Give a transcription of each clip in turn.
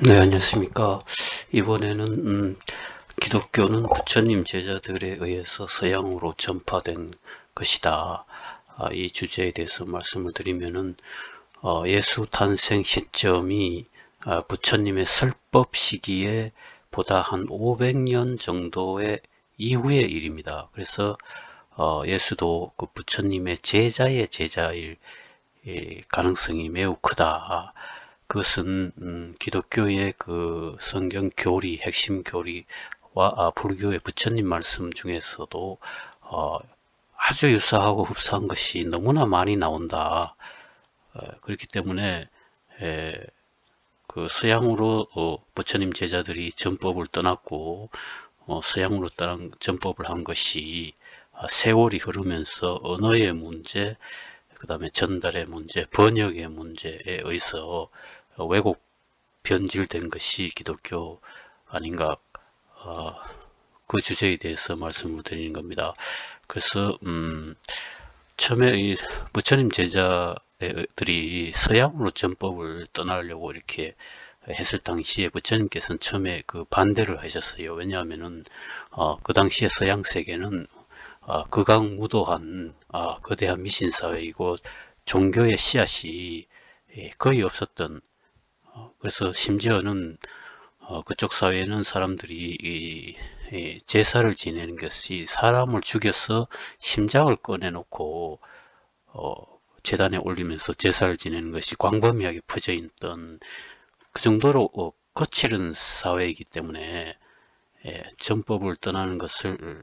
네, 안녕하십니까. 이번에는 기독교는 부처님 제자들에 의해서 서양으로 전파된 것이다. 이 주제에 대해서 말씀을 드리면은 예수 탄생 시점이 부처님의 설법 시기에 보다 한 500년 정도의 이후의 일입니다. 그래서 예수도 그 부처님의 제자의 제자일 가능성이 매우 크다. 그것은 기독교의 그 성경 교리, 핵심 교리와 불교의 부처님 말씀 중에서도 아주 유사하고 흡사한 것이 너무나 많이 나온다. 그렇기 때문에 그 서양으로 부처님 제자들이 전법을 떠났고 서양으로 떠난 전법을 한 것이 세월이 흐르면서 언어의 문제, 그 다음에 전달의 문제, 번역의 문제에 의해서 왜곡 변질된 것이 기독교 아닌가, 그 주제에 대해서 말씀을 드리는 겁니다. 그래서 처음에 이 부처님 제자들이 서양으로 전법을 떠나려고 이렇게 했을 당시에 부처님께서는 처음에 그 반대를 하셨어요. 왜냐하면은 그 당시에 서양 세계는 극악무도한 거대한 미신사회이고 종교의 씨앗이 거의 없었던, 그래서 심지어는 그쪽 사회는 사람들이 이 제사를 지내는 것이 사람을 죽여서 심장을 꺼내놓고 어, 제단에 올리면서 제사를 지내는 것이 광범위하게 퍼져 있던, 그 정도로 거칠은 사회이기 때문에 전법을 떠나는 것을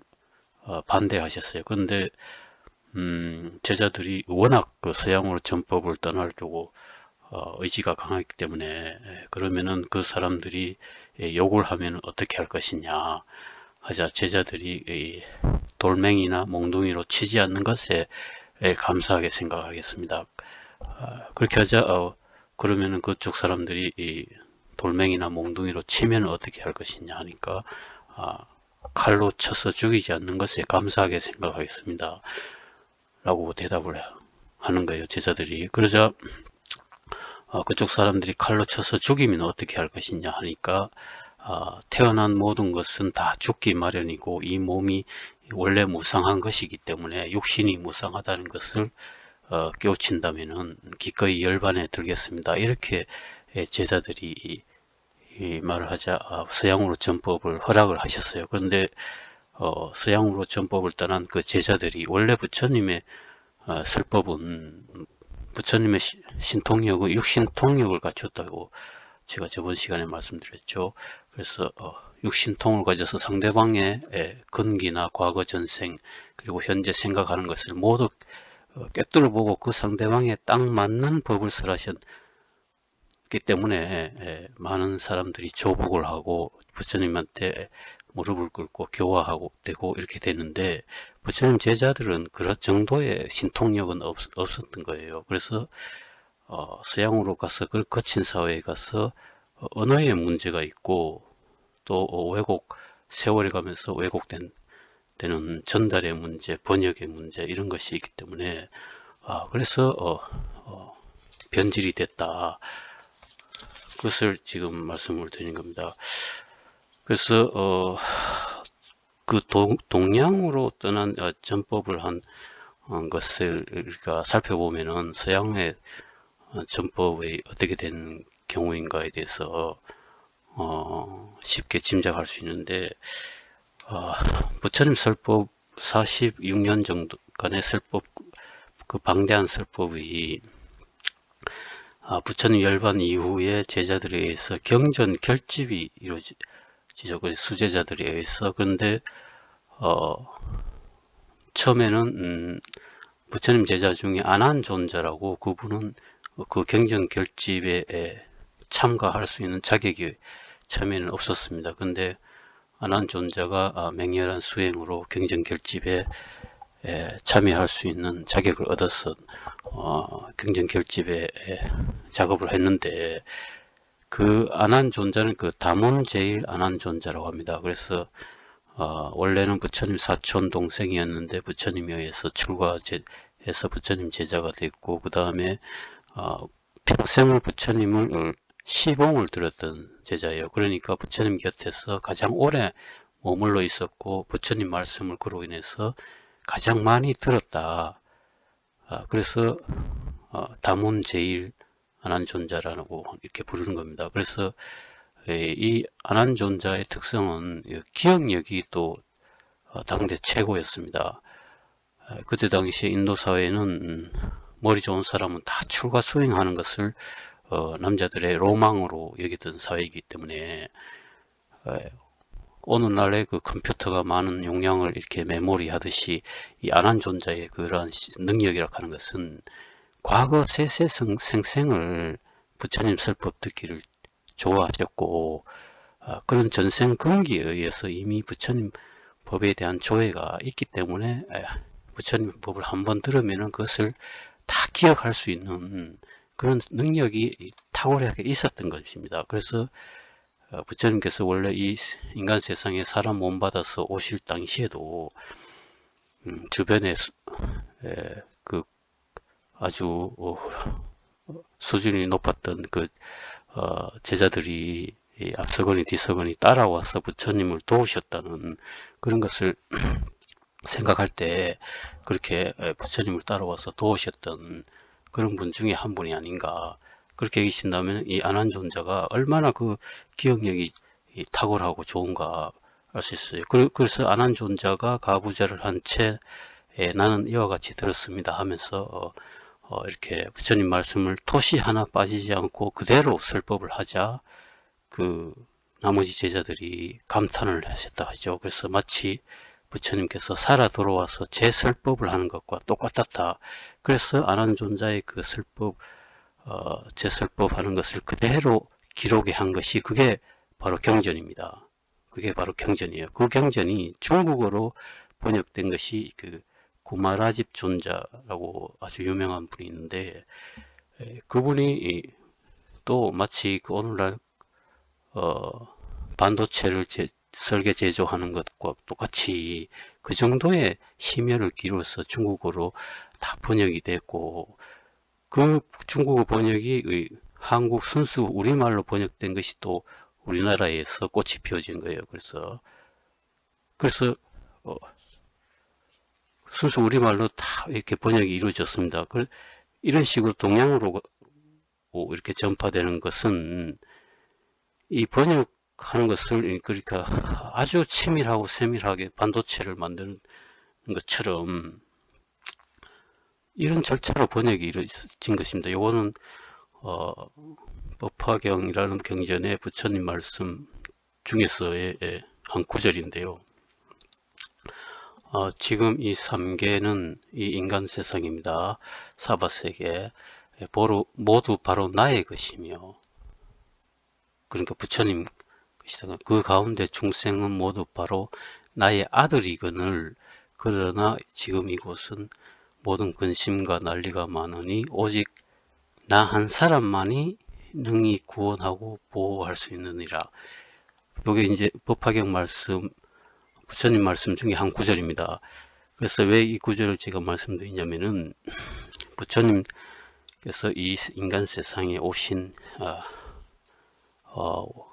반대하셨어요. 그런데 제자들이 워낙 그 서양으로 전법을 떠나려고 의지가 강하기 때문에 그러면은 그 사람들이 욕을 하면 어떻게 할 것이냐 하자 제자들이 돌멩이나 몽둥이로 치지 않는 것에 감사하게 생각하겠습니다. 그렇게 하자 그러면은 그쪽 사람들이 돌멩이나 몽둥이로 치면 어떻게 할 것이냐 하니까 칼로 쳐서 죽이지 않는 것에 감사하게 생각하겠습니다. 라고 대답을 하는 거예요, 제자들이. 그러자 그쪽 사람들이 칼로 쳐서 죽이면 어떻게 할 것이냐 하니까 태어난 모든 것은 다 죽기 마련이고 이 몸이 원래 무상한 것이기 때문에 육신이 무상하다는 것을 깨우친다면은 기꺼이 열반에 들겠습니다. 이렇게 제자들이 이 말을 하자 서양으로 전법을 허락을 하셨어요. 그런데 서양으로 전법을 떠난 그 제자들이 원래 부처님의 설법은 부처님의 신통력은 육신통력을 갖췄다고 제가 저번 시간에 말씀드렸죠. 그래서 육신통을 가져서 상대방의 근기나 과거 전생 그리고 현재 생각하는 것을 모두 꿰뚫어 보고 그 상대방에 딱 맞는 법을 설하셨기 때문에 많은 사람들이 조복을 하고 부처님한테 무릎을 꿇고 교화하고 되고 이렇게 되는데, 부처님 제자들은 그런 정도의 신통력은 없었던 거예요. 그래서 서양으로 가서 그 거친 사회에 가서 언어의 문제가 있고 또 세월이 가면서 왜곡된 되는 전달의 문제, 번역의 문제 이런 것이 있기 때문에 그래서 변질이 됐다. 그것을 지금 말씀을 드린 겁니다. 그래서 그 동양으로 떠난 전법을 한 것을 우리가 살펴보면은 서양의 전법이 어떻게 된 경우인가에 대해서 쉽게 짐작할 수 있는데, 부처님 설법 46년 정도간의 설법, 그 방대한 설법이 부처님 열반 이후에 제자들에 의해서 경전 결집이 이루어지죠. 수제자들에 의해서. 그런데 처음에는 부처님 제자 중에 안한존자라고, 그분은 그 경전 결집에 참가할 수 있는 자격이 처음에는 없었습니다. 근데 안한존자가 맹렬한 수행으로 경전 결집에 참여할 수 있는 자격을 얻어서 경전 결집에 작업을 했는데, 그 안한존자는 그 다문제일 안한존자라고 합니다. 그래서 원래는 부처님 사촌 동생이었는데 부처님에 의해서 출가해서 부처님 제자가 됐고, 그 다음에 평생을 부처님을 시봉을 들었던 제자예요. 그러니까 부처님 곁에서 가장 오래 머물러 있었고 부처님 말씀을 그로 인해서 가장 많이 들었다. 그래서 다문제일 안한존자라고 이렇게 부르는 겁니다. 그래서 이 안한존자의 특성은 기억력이 또 당대 최고였습니다. 그때 당시 인도 사회는 머리 좋은 사람은 다 출가 수행하는 것을 남자들의 로망으로 여기던 사회이기 때문에 오늘날의 그 컴퓨터가 많은 용량을 이렇게 메모리 하듯이 이 안한존자의 그러한 능력이라고 하는 것은 과거 세세생생을 부처님 설법 듣기를 좋아하셨고 그런 전생 근기에 의해서 이미 부처님 법에 대한 조회가 있기 때문에 부처님 법을 한번 들으면 그것을 다 기억할 수 있는 그런 능력이 탁월하게 있었던 것입니다. 그래서 부처님께서 원래 이 인간 세상에 사람 몸 받아서 오실 당시에도 주변에 그 아주 수준이 높았던 그 제자들이 앞서거니 뒤서거니 따라와서 부처님을 도우셨다는 그런 것을 생각할 때 그렇게 부처님을 따라와서 도우셨던 그런 분 중에 한 분이 아닌가 그렇게 계신다면 이 안한존자가 얼마나 그 기억력이 탁월하고 좋은가 알 수 있어요. 그래서 안한존자가 가부좌를 한 채 나는 이와 같이 들었습니다 하면서 이렇게 부처님 말씀을 토시 하나 빠지지 않고 그대로 설법을 하자 그 나머지 제자들이 감탄을 하셨다 하죠. 그래서 마치 부처님께서 살아 돌아와서 재설법을 하는 것과 똑같았다. 그래서 안한존자의 그 설법, 재설법 하는 것을 그대로 기록에 한 것이 그게 바로 경전입니다. 그게 바로 경전이에요. 그 경전이 중국어로 번역된 것이 그 구마라집 존자라고 아주 유명한 분이 있는데 그분이 또 마치 그 오늘날 반도체를 설계 제조하는 것과 똑같이 그 정도의 심혈을 기울여서 중국어로 다 번역이 됐고 그 중국어 번역이 한국 순수 우리말로 번역된 것이 또 우리나라에서 꽃이 피어진 거예요. 그래서 순수 우리말로 다 이렇게 번역이 이루어졌습니다. 이런 식으로 동양으로 이렇게 전파되는 것은 이 번역하는 것을 그러니까 아주 치밀하고 세밀하게 반도체를 만드는 것처럼 이런 절차로 번역이 이루어진 것입니다. 요거는 법화경이라는 경전의 부처님 말씀 중에서의 한 구절인데요. 지금 이 3계는 이 인간 세상입니다. 사바세계 모두 바로 나의 것이며 그러니까 부처님 것이다. 그 가운데 중생은 모두 바로 나의 아들이거늘 그러나 지금 이곳은 모든 근심과 난리가 많으니 오직 나 한 사람만이 능히 구원하고 보호할 수 있느니라. 이게 이제 법화경 말씀 부처님 말씀 중에 한 구절입니다. 그래서 왜 이 구절을 제가 말씀드리냐면은 부처님께서 이 인간 세상에 오신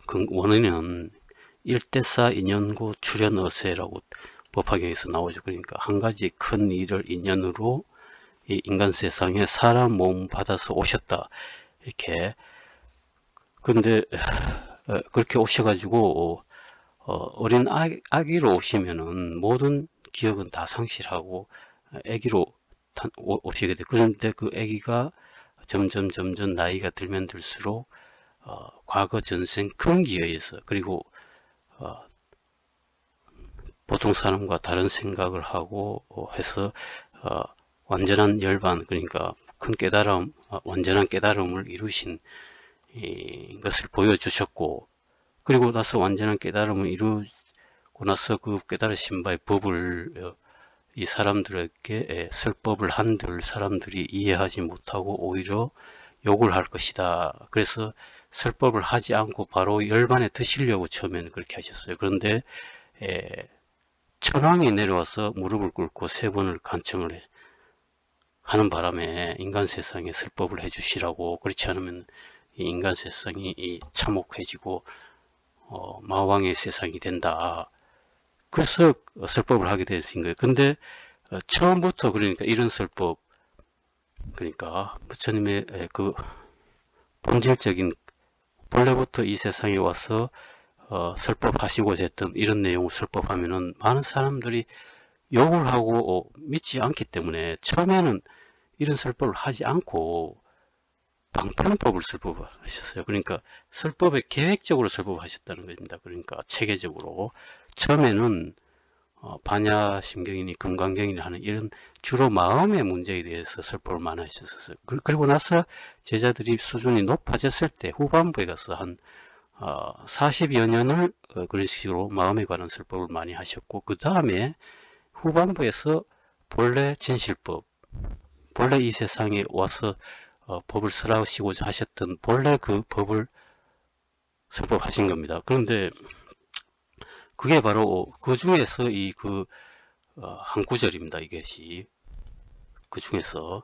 그 원인은 일대사 인연고 출현어세라고 법화경에서 나오죠. 그러니까 한 가지 큰 일을 인연으로 이 인간 세상에 사람 몸 받아서 오셨다. 이렇게 근데 그렇게 오셔가지고 어린 아기로 오시면은 모든 기억은 다 상실하고 아기로 오시게 돼. 그런데 그 아기가 점점 나이가 들면 들수록 과거 전생 근기에 의해서 그리고 보통 사람과 다른 생각을 하고 해서 완전한 열반 그러니까 큰 깨달음 완전한 깨달음을 이루신 것을 보여주셨고 그리고 나서 완전한 깨달음을 이루고 나서 그 깨달으신 바의 법을 이 사람들에게 설법을 한들 사람들이 이해하지 못하고 오히려 욕을 할 것이다. 그래서 설법을 하지 않고 바로 열반에 드시려고 처음에는 그렇게 하셨어요. 그런데 천왕이 내려와서 무릎을 꿇고 3번을 간청을 하는 바람에 인간 세상에 설법을 해주시라고 그렇지 않으면 이 인간 세상이 참혹해지고 마왕의 세상이 된다. 그래서 설법을 하게 되신 거예요. 근데 처음부터 그러니까 이런 설법, 그러니까 부처님의 그 본질적인 본래부터 이 세상에 와서 설법하시고자 했던 이런 내용을 설법하면은 많은 사람들이 욕을 하고 믿지 않기 때문에 처음에는 이런 설법을 하지 않고 방편법을 설법하셨어요. 그러니까 설법에 계획적으로 설법하셨다는 겁니다. 그러니까 체계적으로 처음에는 반야심경이니 금강경이니 하는 이런 주로 마음의 문제에 대해서 설법을 많이 하셨었어요. 그리고 나서 제자들이 수준이 높아졌을 때 후반부에 가서 한 40여 년을 그런 식으로 마음에 관한 설법을 많이 하셨고, 그 다음에 후반부에서 본래 진실법, 본래 이 세상에 와서 법을 설하시고자 하셨던 본래 그 법을 설법하신 겁니다. 그런데 그게 바로 그 중에서 한 구절입니다. 이것이 그 중에서.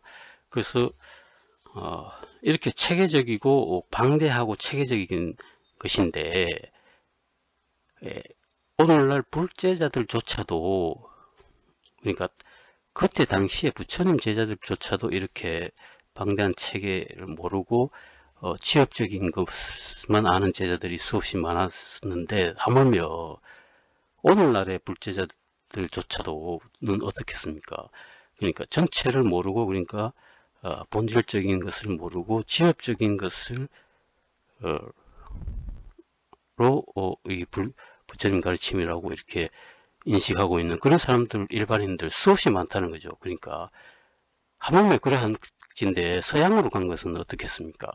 그래서 이렇게 체계적이고 방대하고 체계적인 것인데, 오늘날 불제자들조차도, 그러니까 그때 당시에 부처님 제자들조차도 이렇게 방대한 체계를 모르고 취업적인 것만 아는 제자들이 수없이 많았는데, 하물며 오늘날의 불제자들조차도는 어떻겠습니까? 그러니까 전체를 모르고, 그러니까 본질적인 것을 모르고 지엽적인 것을 이 부처님 가르침이라고 이렇게 인식하고 있는 그런 사람들, 일반인들 수없이 많다는 거죠. 그러니까 하물며 그래 한 짓인데 서양으로 간 것은 어떻겠습니까?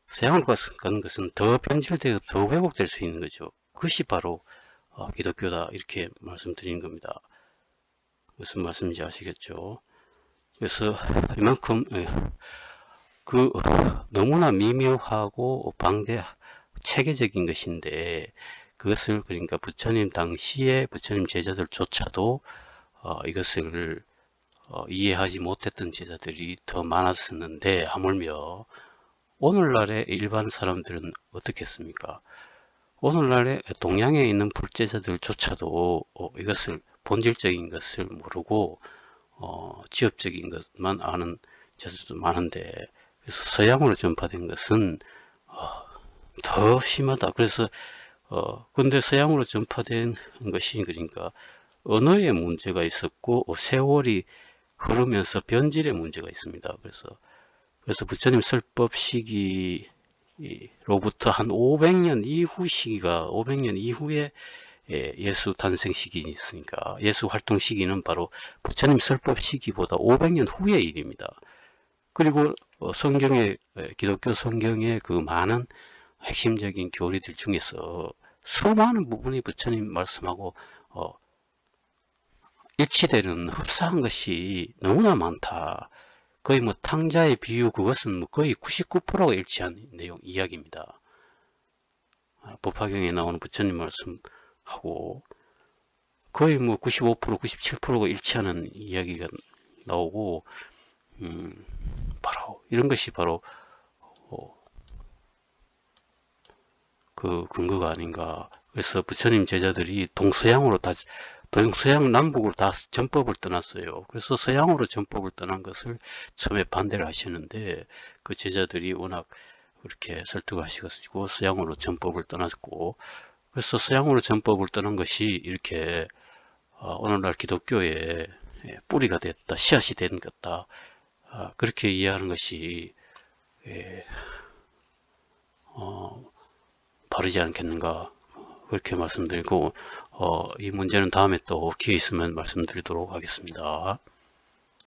서양으로 간 것은 더 변질되고 더 왜곡될 수 있는 거죠. 그것이 바로 기독교다, 이렇게 말씀드리는 겁니다. 무슨 말씀인지 아시겠죠? 그래서 이만큼 너무나 미묘하고 방대 체계적인 것인데, 그것을 그러니까 부처님 당시에 부처님 제자들조차도 이것을 이해하지 못했던 제자들이 더 많았었는데, 하물며 오늘날의 일반 사람들은 어떻겠습니까? 오늘날의 동양에 있는 불제자들조차도 이것을 본질적인 것을 모르고 지엽적인 것만 아는 제자들도 많은데, 그래서 서양으로 전파된 것은 더 심하다. 그래서 근데 서양으로 전파된 것이 그러니까 언어의 문제가 있었고 세월이 흐르면서 변질의 문제가 있습니다. 그래서 부처님 설법 시기로부터 한 500년 이후 시기가 500년 이후에 예수 탄생 시기 있으니까 예수 활동 시기는 바로 부처님 설법 시기보다 500년 후의 일입니다. 그리고 성경의 기독교 성경의 그 많은 핵심적인 교리들 중에서 수많은 부분이 부처님 말씀하고 일치되는 흡사한 것이 너무나 많다. 거의 뭐 탕자의 비유, 그것은 뭐 거의 99%가 일치한 내용 이야기입니다. 법화경에 나오는 부처님 말씀하고 거의 뭐 95%, 97%가 일치하는 이야기가 나오고, 바로 이런 것이 바로 그 근거가 아닌가. 그래서 부처님 제자들이 동서양 남북으로 다 전법을 떠났어요. 그래서 서양으로 전법을 떠난 것을 처음에 반대를 하시는데, 그 제자들이 워낙 그렇게 설득을 하시고 서양으로 전법을 떠났고, 그래서 서양으로 전법을 떠난 것이 이렇게 오늘날 기독교의 뿌리가 됐다, 씨앗이 된 것다, 그렇게 이해하는 것이 바르지 않겠는가, 그렇게 말씀드리고, 이 문제는 다음에 또 기회 있으면 말씀드리도록 하겠습니다.